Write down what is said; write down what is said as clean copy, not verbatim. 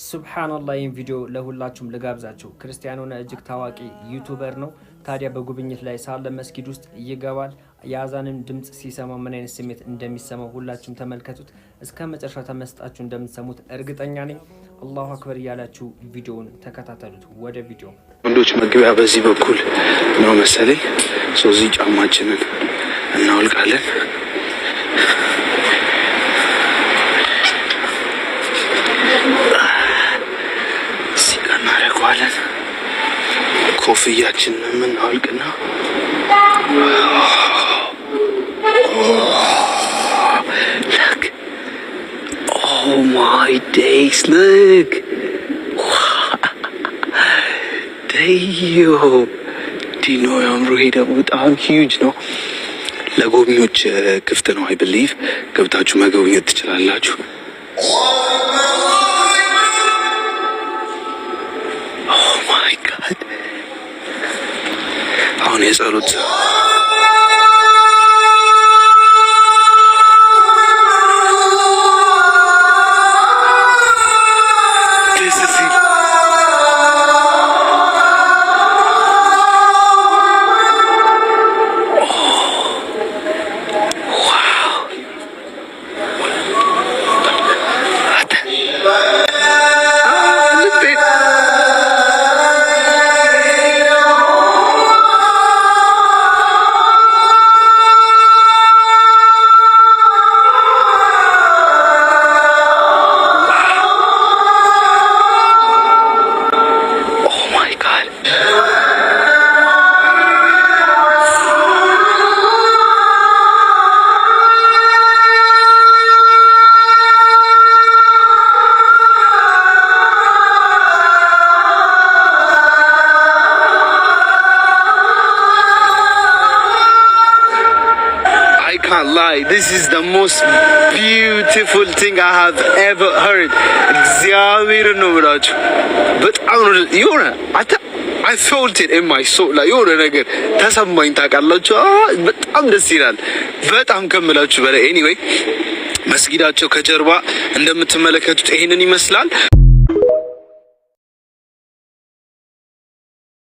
ሱብሃንአላህ ይህን ቪዲዮ ለሁላችሁም ልጋብዛችሁ። ክርስቲያኖ እጅግ ታዋቂ ዩቲዩበር ነው። ታዲያ በጉብኝት ላይ ሳለ መስጊድ ውስጥ ይገባል። የአዛንን ድምጽ ሲሰማ ምን አይነት ስሜት እንደሚሰማው ሁላችሁም ተመልከቱት። እስከ መጨረሻ ተመስጣችሁ እንደምትሰሙት እርግጠኛ ነኝ። አላሁ አክበር እያላችሁ ቪዲዮውን ተከታተሉት። ወደ ቪዲዮ ወንዶች መግቢያ በዚህ በኩል ነው መሰለኝ። እዚህ ጫማችንን እናወልቃለን። ኮፍያችንን የምናወልቅና look, oh my days, look, damn, ዲኖ ያምሩ ሄደ። በጣም ሂውጅ ነው። ለጎብኚዎች ክፍት ነው። አይ ቢሊቭ ገብታችሁ መጎብኘት ትችላላችሁ። አሁን የጸሎት can't lie, this is the most beautiful thing I have ever heard. እግዚአብሔር ነው ብላችሁ በጣም ነው የሆነ I felt it in my soul like የሆነ ነገር ተሰማኝ። ታውቃላችሁ በጣም ደስ ይላል። በጣም ከምላችሁ በላይ anyway መስጊዳቸው ከጀርባ እንደምትመለከቱት ይሄንን ይመስላል።